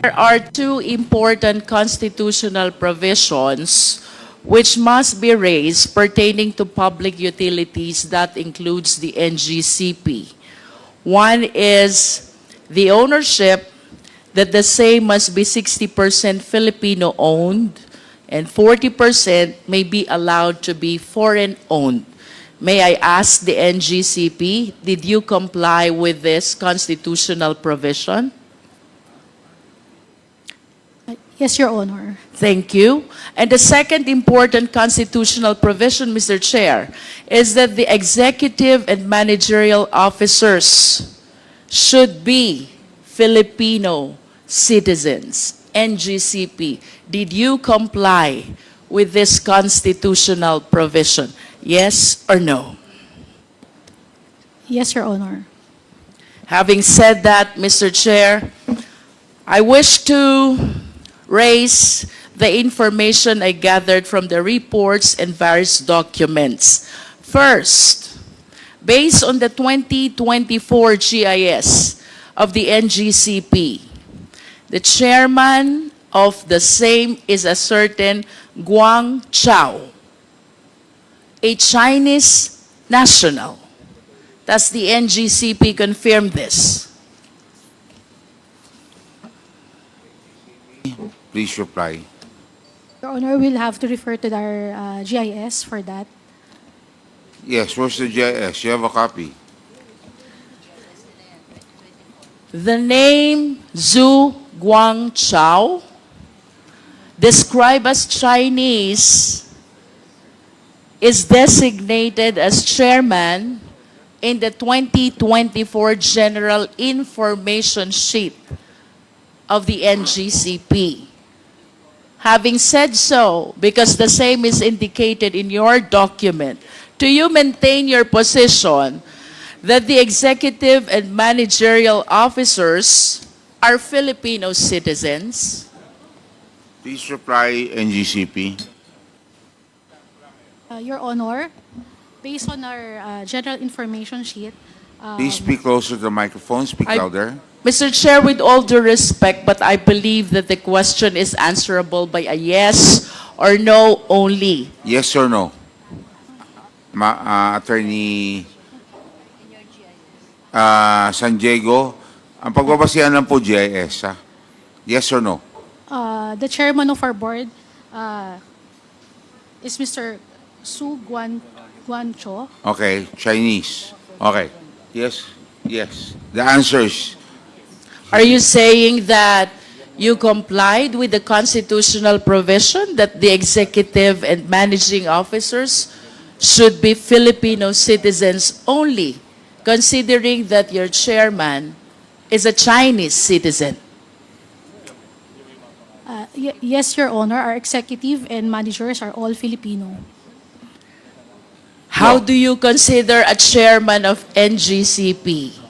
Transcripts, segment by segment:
There are two important constitutional provisions which must be raised pertaining to public utilities. That includes the NGCP. One is the ownership, that the same must be 60% Filipino-owned and 40% may be allowed to be foreign-owned. May I ask the NGCP, did you comply with this constitutional provision? Yes, Your Honor. Thank you. And the second important constitutional provision, Mr. Chair, is that the executive and managerial officers should be Filipino citizens. NGCP, did you comply with this constitutional provision? Yes or no? Yes, Your Honor. Having said that, Mr. Chair, I wish to raise the information I gathered from the reports and various documents. First, based on the 2024 GIS of the NGCP, the chairman of the same is a certain Guang Chao, a Chinese national. Does the NGCP confirm this? Please reply. Your Honor, we'll have to refer to our GIS for that. Yes, where's the GIS? You have a copy. The name Zhu Guangchao, described as Chinese, is designated as chairman in the 2024 General Information Sheet of the NGCP. Having said so, because the same is indicated in your document, do you maintain your position that the executive and managerial officers are Filipino citizens? Please reply, NGCP. Your Honor, based on our general information sheet, Please speak closer to the microphone. Speak louder. Mr. Chair, with all due respect, but I believe that the question is answerable by a yes or no only. Yes or no? Attorney San Diego, ang pagbabasihan lang po GIS, ha? Yes or no? the chairman of our board is Mr. Su Guancho. Okay, Chinese. Okay. Yes, yes. The answer is Are you saying that you complied with the constitutional provision that the executive and managing officers should be Filipino citizens only, considering that your chairman is a Chinese citizen? Yes, Your Honor, our executive and managers are all Filipino. How do you consider a chairman of NGCP?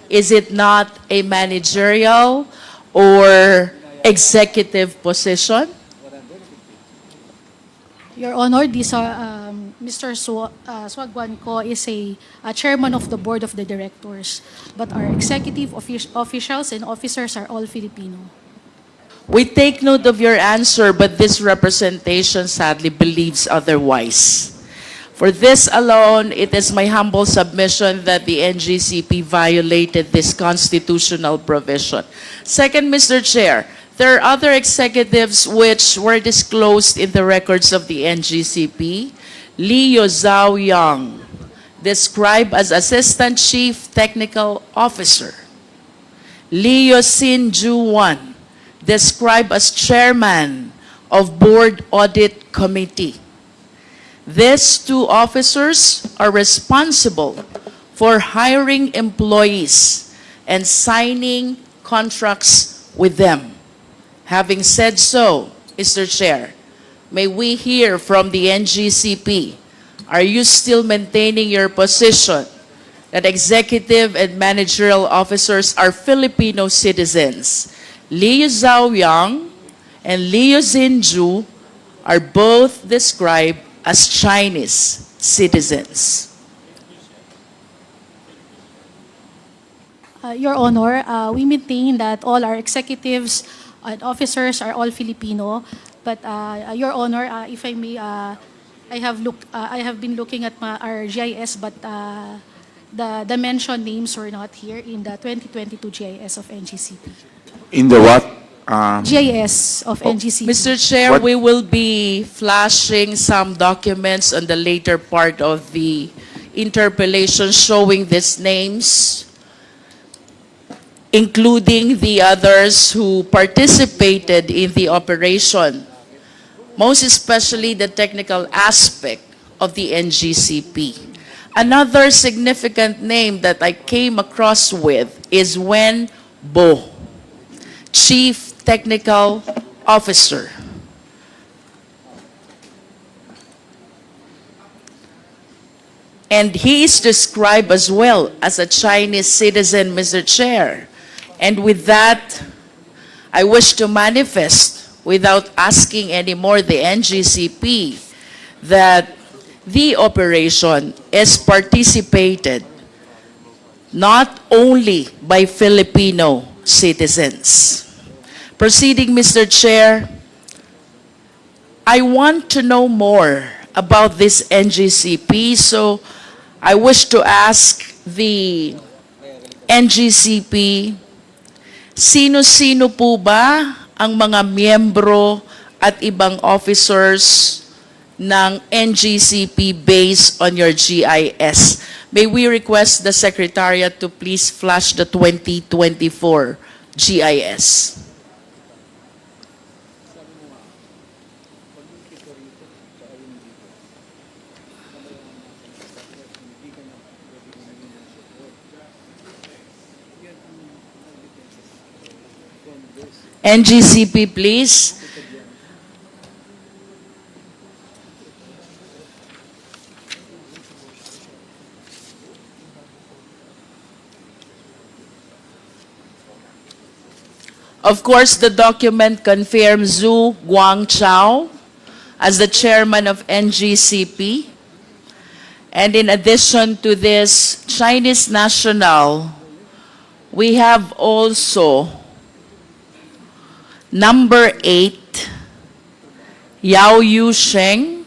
Is it not a managerial or executive position? Your Honor, Mr. Suaguanco is a chairman of the board of the directors, but our executive officials and officers are all Filipino. We take note of your answer, but this representation sadly believes otherwise. For this alone, it is my humble submission that the NGCP violated this constitutional provision. Second, Mr. Chair, there are other executives which were disclosed in the records of the NGCP. Leo Zhao Yang, described as Assistant Chief Technical Officer. Leo Sin Ju Wan, described as Chairman of Board Audit Committee. These two officers are responsible for hiring employees and signing contracts with them. Having said so, Mr. Chair, may we hear from the NGCP, are you still maintaining your position that executive and managerial officers are Filipino citizens? Liu Zhaoyang and Liu Xinju are both described as Chinese citizens. Your Honor, we maintain that all our executives and officers are all Filipino. But Your Honor, if I may, I have been looking at our GIS, but the mentioned names were not here in the 2022 GIS of NGCP. In the what? GIS of NGCP. Mr. Chair, What- we will be flashing some documents on the later part of the interpellation showing these names, including the others who participated in the operation, most especially the technical aspect of the NGCP. Another significant name that I came across with is Wen Bo, Chief Technical Officer. And he is described as well as a Chinese citizen, Mr. Chair. And with that, I wish to manifest, without asking anymore the NGCP, that the operation is participated not only by Filipino citizens. Proceeding, Mr. Chair, I want to know more about this NGCP, so I wish to ask the NGCP, sino-sino po ba ang mga miyembro at ibang officers ng NGCP based on your GIS? May we request the Secretariat to please flash the 2024 GIS. NGCP, please. Of course, the document confirms Zhu Guangchao as the chairman of NGCP. And in addition to this Chinese national, we have also number 8, Yao Yusheng,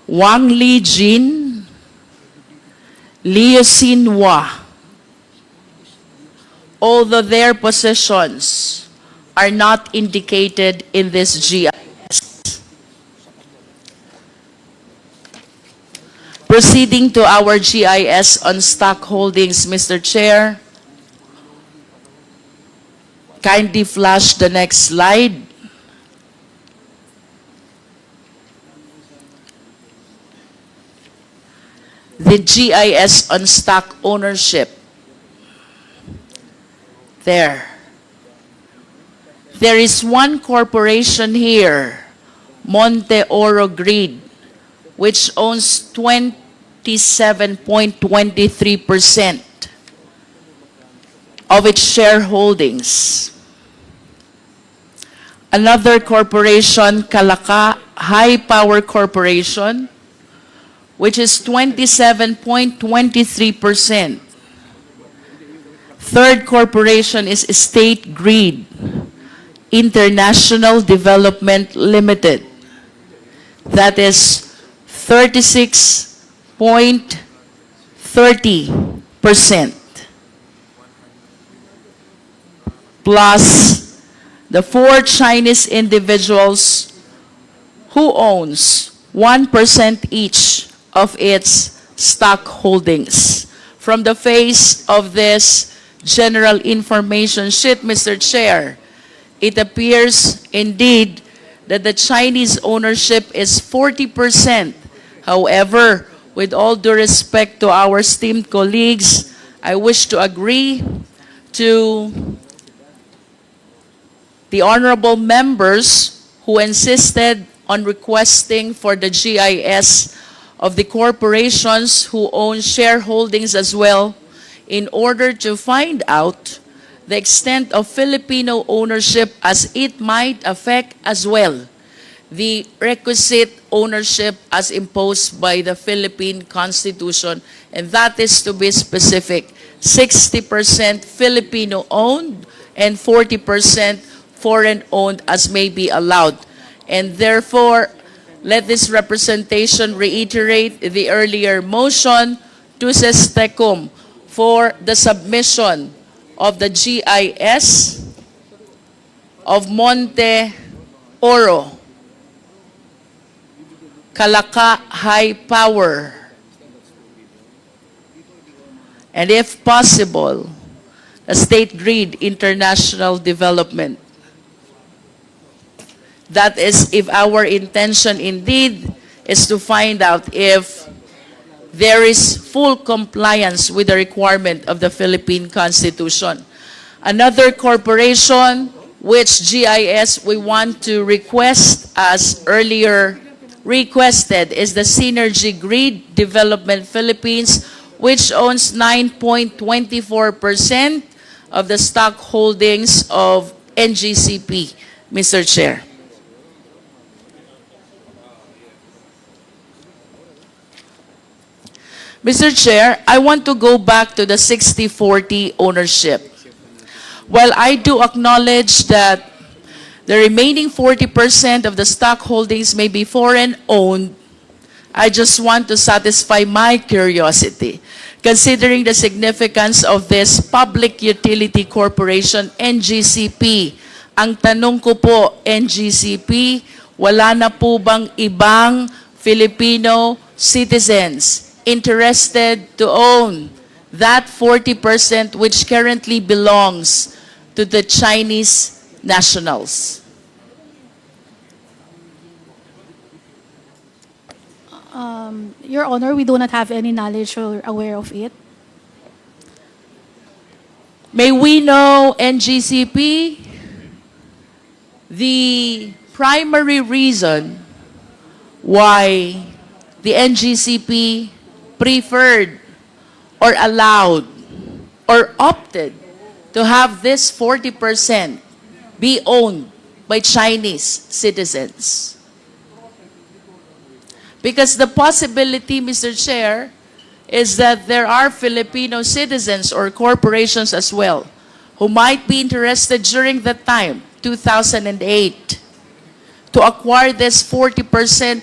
Wang Lijin, Liu Xinhua. Although their positions are not indicated in this GIS. Proceeding to our GIS on stock holdings, Mr. Chair. Kindly flash the next slide. The GIS on stock ownership. There is one corporation here, Monte Oro Grid, which owns 27.23% of its shareholdings. Another corporation, Kalaka High Power Corporation, which is 27.23%. Third corporation is State Grid International Development Limited. That is 36.30%. Plus the 4 Chinese individuals who owns 1% each of its stock holdings. From the face of this general information sheet, Mr. Chair, it appears indeed that the Chinese ownership is 40%. However, with all due respect to our esteemed colleagues, I wish to agree to the honorable members who insisted on requesting for the GIS of the corporations who own shareholdings as well, in order to find out the extent of Filipino ownership, as it might affect as well the requisite ownership as imposed by the Philippine Constitution, and that is, to be specific, 60% Filipino owned and 40% foreign-owned as may be allowed. And therefore, let this representation reiterate the earlier motion to Sestecum for the submission of the GIS of Monte Oro, Calaca High Power, and if possible, a State Grid International Development. That is, if our intention indeed is to find out if there is full compliance with the requirement of the Philippine Constitution. Another corporation which GIS we want to request as earlier requested is the Synergy Grid Development Philippines, which owns 9.24% of the stock holdings of NGCP, Mr. Chair. Mr. Chair, I want to go back to the 60-40 ownership. While I do acknowledge that the remaining 40% of the stock holdings may be foreign-owned, I just want to satisfy my curiosity. Considering the significance of this Public Utility Corporation, NGCP, ang tanong ko po, NGCP, wala na po bang ibang Filipino citizens interested to own that 40% which currently belongs to the Chinese nationals? Your Honor, we do not have any knowledge or aware of it. May we know, NGCP, the primary reason why the NGCP preferred or allowed or opted to have this 40% be owned by Chinese citizens? Because the possibility, Mr. Chair, is that there are Filipino citizens or corporations as well who might be interested during that time, 2008, to acquire this 40%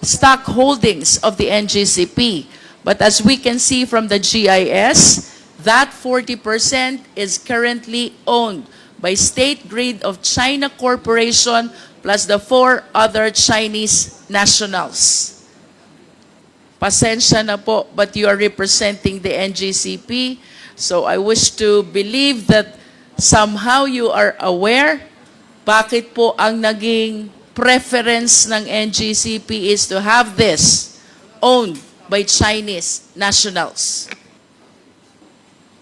stock holdings of the NGCP. But as we can see from the GIS, that 40% is currently owned by State Grid of China Corporation plus the 4 other Chinese nationals. Pasensya na po, but you are representing the NGCP, so I wish to believe that somehow you are aware bakit po ang naging preference ng NGCP is to have this owned by Chinese nationals.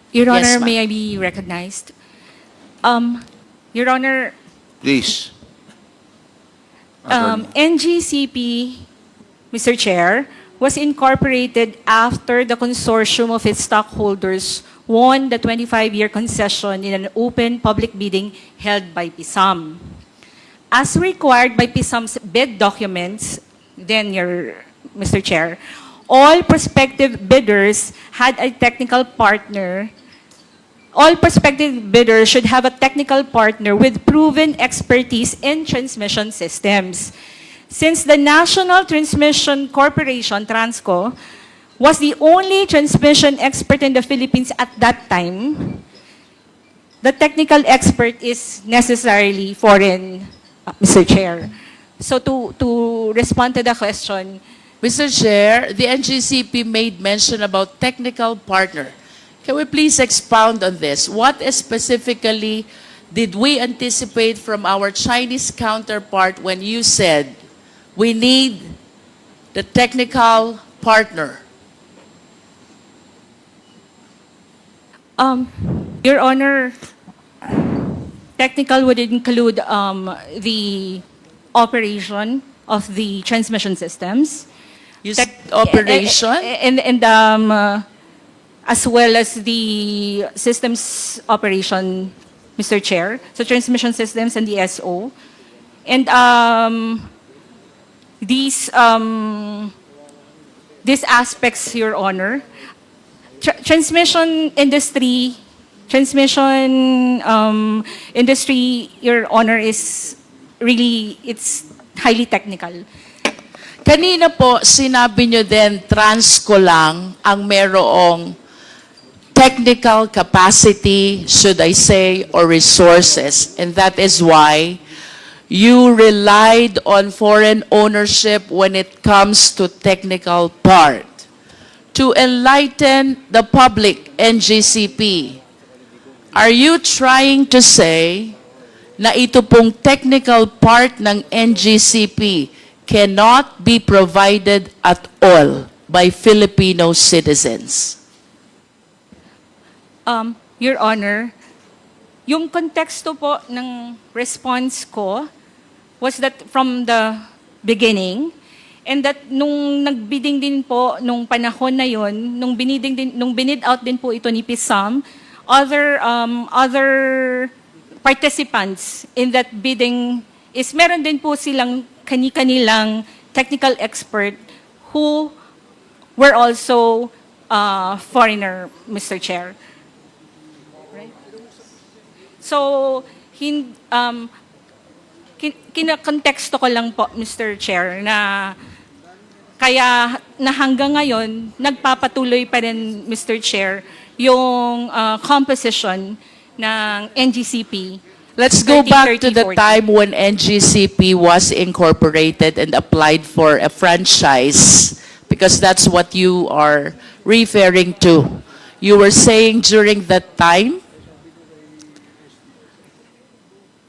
Your Yes, Honor, ma'am. may I be recognized? Your Honor, Please. NGCP, Mr. Chair, was incorporated after the consortium of its stockholders won the 25-year concession in an open public bidding held by PISAM. As required by PISAM's bid documents, Mr. Chair, all prospective bidders had a technical partner. All prospective bidders should have a technical partner with proven expertise in transmission systems. Since the National Transmission Corporation, Transco, was the only transmission expert in the Philippines at that time, the technical expert is necessarily foreign, Mr. Chair. So to respond to the question, Mr. Chair, the NGCP made mention about technical partner. Can we please expound on this? What specifically did we anticipate from our Chinese counterpart when you said we need the technical partner? Your Honor, technical would include the operation of the transmission systems. You said operation? And as well as the systems operation, Mr. Chair. So transmission systems and the SO. And these aspects, Your Honor, transmission industry transmission industry, Your Honor, is really, it's highly technical. Kanina po, sinabi nyo din, Transco lang ang merong technical capacity, should I say, or resources. And that is why you relied on foreign ownership when it comes to technical part. To enlighten the public, NGCP, are you trying to say na ito pong technical part ng NGCP cannot be provided at all by Filipino citizens? Your Honor, yung konteksto po ng response ko was that from the beginning, and that nung nagbidding din po nung panahon na yon, nung binid out din po ito ni PISAM, other participants in that bidding is meron din po silang kani-kanilang technical expert who were also foreigner, Mr. Chair. Right? So, kinakonteksto ko lang po, Mr. Chair, na kaya na hanggang ngayon, nagpapatuloy pa rin, Mr. Chair, yung composition ng NGCP. Let's go back to the time when NGCP was incorporated and applied for a franchise, because that's what you are referring to. You were saying during that time,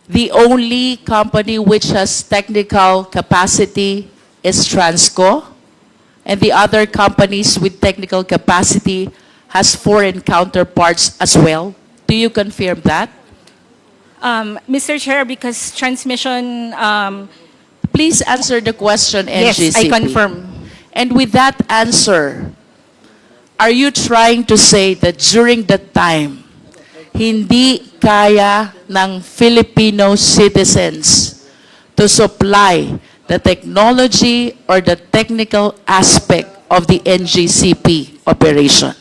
the only company which has technical capacity is Transco, and the other companies with technical capacity has foreign counterparts as well. Do you confirm that? Mr. Chair, because transmission, Please answer the question, yes, NGCP. I confirm. And with that answer, are you trying to say that during that time, hindi kaya ng Filipino citizens to supply the technology or the technical aspect of the NGCP operation?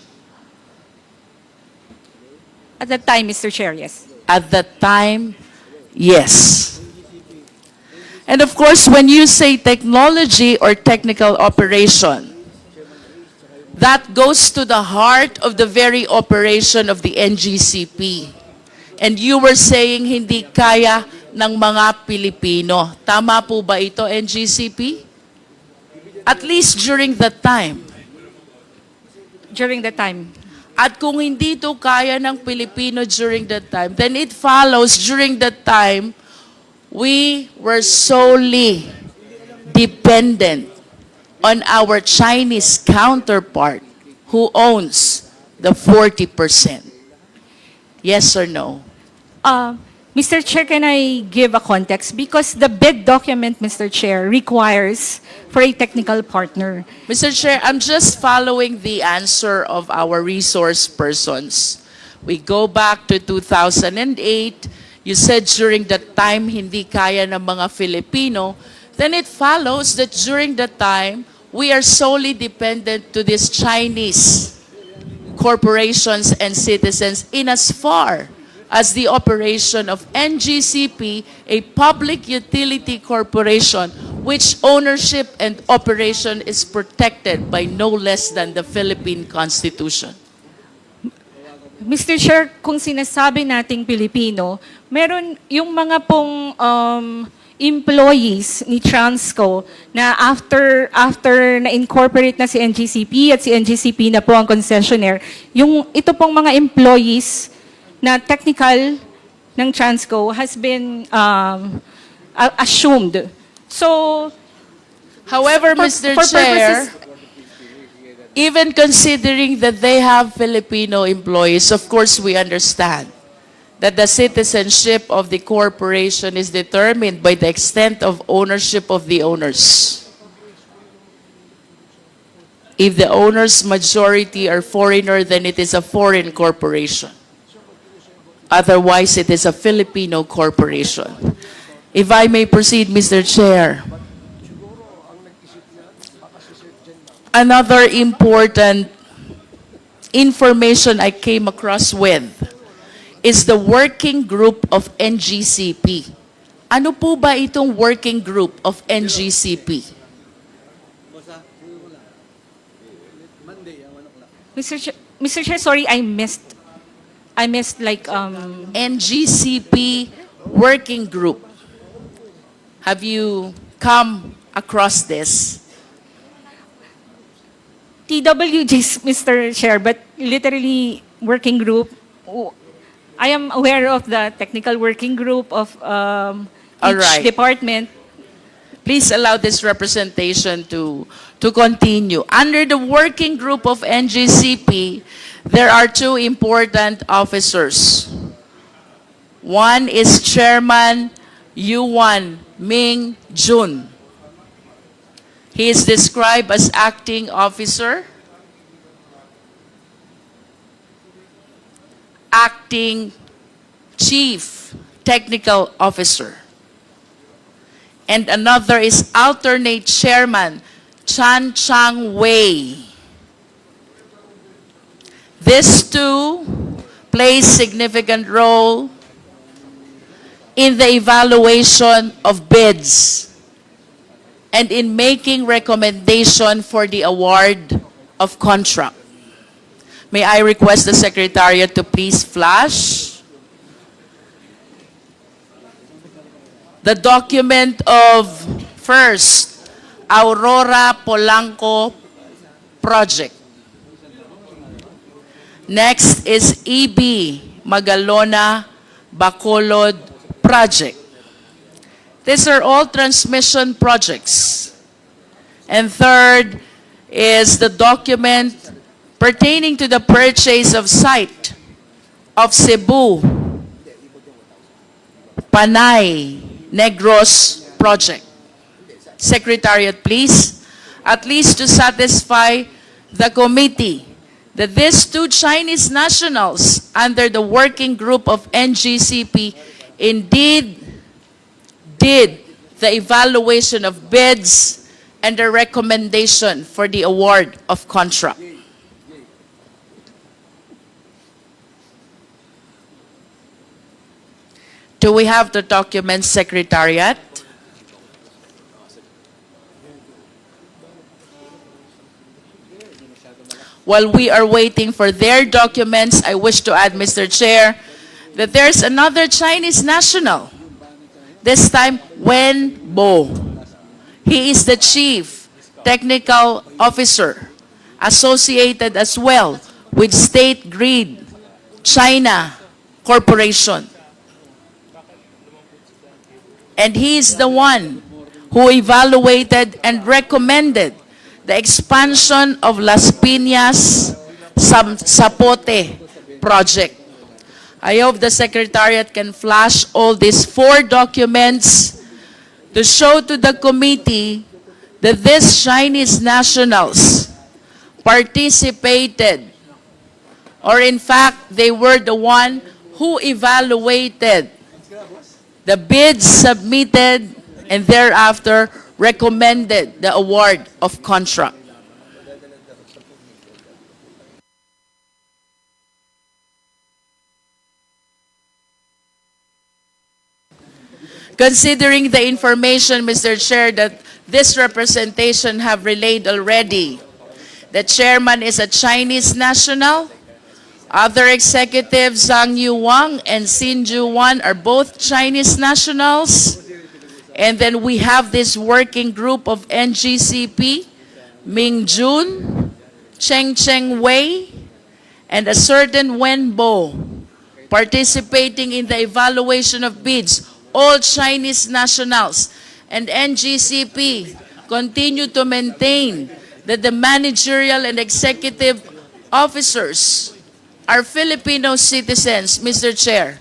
At that time, Mr. Chair, yes. At that time, yes. And of course, when you say technology or technical operation, that goes to the heart of the very operation of the NGCP. And you were saying hindi kaya ng mga Pilipino. Tama po ba ito, NGCP? At least during that time. During the time. At kung hindi ito kaya ng Pilipino during that time, then it follows during that time, we were solely dependent on our Chinese counterpart who owns the 40%. Yes or no? Mr. Chair, can I give a context? Because the bid document, Mr. Chair, requires for a technical partner. Mr. Chair, I'm just following the answer of our resource persons. We go back to 2008. You said during that time, hindi kaya ng mga Filipino. Then it follows that during that time, we are solely dependent to these Chinese corporations and citizens in as far as the operation of NGCP, a public utility corporation, which ownership and operation is protected by no less than the Philippine Constitution. Mr. Chair, kung sinasabi nating Pilipino, meron yung mga pong employees ni Transco na after na-incorporate na si NGCP at si NGCP na po ang concessionaire, yung ito pong mga employees na technical ng Transco has been assumed. So, However, Mr. Chair, even considering that they have Filipino employees, of course we understand that the citizenship of the corporation is determined by the extent of ownership of the owners. If the owners' majority are foreigner, then it is a foreign corporation. Otherwise, it is a Filipino corporation. If I may proceed, Mr. Chair. Another important information I came across with is the working group of NGCP. Ano po ba itong working group of NGCP? Mr. Chair, sorry, I missed like, NGCP working group. Have you come across this? TWGs, Mr. Chair, but literally working group. I am aware of the technical working group of All each right. department. Please allow this representation to continue. Under the working group of NGCP, there are two important officers. One is Chairman Yuan Ming Jun. He is described as acting officer, acting chief technical officer. And another is alternate chairman, Chan Chang Wei. These two play significant role in the evaluation of bids and in making recommendation for the award of contract. May I request the Secretariat to please flash the document of first, Aurora Polanco project. Next is EB Magalona Bacolod project. These are all transmission projects. And third is the document pertaining to the purchase of site of Cebu, Panay, Negros project. Secretariat, please, at least to satisfy the committee that these two Chinese nationals under the working group of NGCP indeed did the evaluation of bids and the recommendation for the award of contract. Do we have the document, Secretariat? While we are waiting for their documents, I wish to add, Mr. Chair, that there's another Chinese national, this time Wen Bo. He is the chief technical officer associated as well with State Grid China Corporation. And he is the one who evaluated and recommended the expansion of Las Piñas Zapote project. I hope the Secretariat can flash all these 4 documents to show to the committee that these Chinese nationals participated, or in fact, they were the one who evaluated the bids submitted and thereafter recommended the award of contract. Considering the information, Mr. Chair, that this representation have relayed already, the chairman is a Chinese national. Other executives, Zhang Yu Wang and Xin Ju Wan, are both Chinese nationals. And then we have this working group of NGCP, Ming Jun, Cheng Wei, and a certain Wen Bo, participating in the evaluation of bids, all Chinese nationals. And NGCP continue to maintain that the managerial and executive officers are Filipino citizens. Mr. Chair,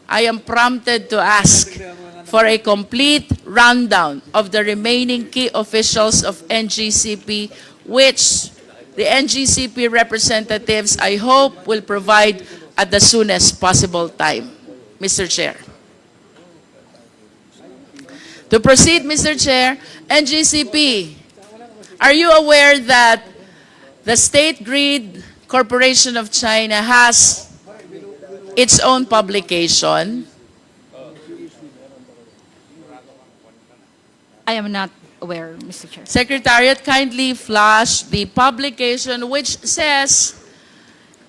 I am prompted to ask for a complete rundown of the remaining key officials of NGCP, which the NGCP representatives, I hope, will provide at the soonest possible time. Mr. Chair. To proceed, Mr. Chair, NGCP, are you aware that the State Grid Corporation of China has its own publication? I am not aware, Mr. Chair. Secretariat, kindly flash the publication which says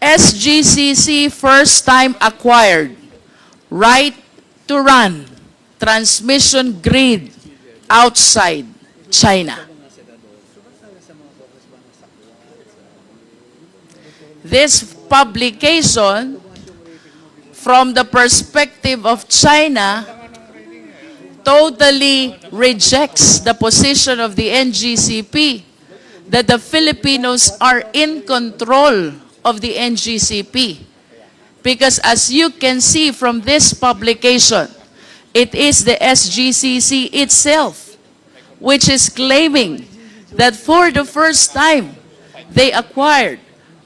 SGCC first time acquired, right to run, transmission grid outside China. This publication, from the perspective of China, totally rejects the position of the NGCP that the Filipinos are in control of the NGCP. Because as you can see from this publication, it is the SGCC itself which is claiming that for the first time, they acquired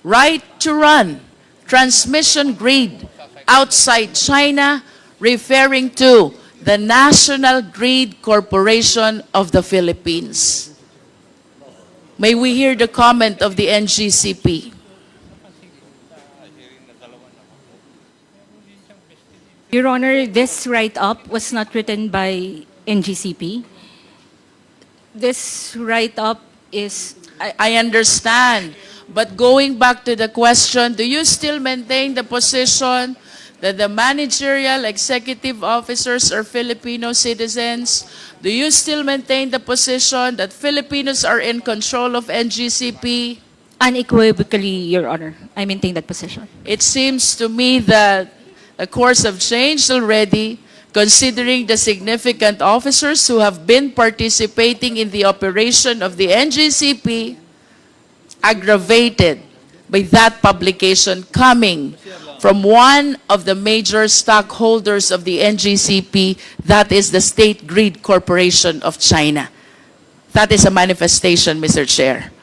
right to run transmission grid outside China, referring to the National Grid Corporation of the Philippines. May we hear the comment of the NGCP? Your Honor, this write-up was not written by NGCP. This write-up is... I understand. But going back to the question, do you still maintain the position that the managerial executive officers are Filipino citizens? Do you still maintain the position that Filipinos are in control of NGCP? Unequivocally, Your Honor, I maintain that position. It seems to me that the course have changed already, considering the significant officers who have been participating in the operation of the NGCP, aggravated by that publication coming from one of the major stockholders of the NGCP, that is the State Grid Corporation of China. That is a manifestation, Mr. Chair.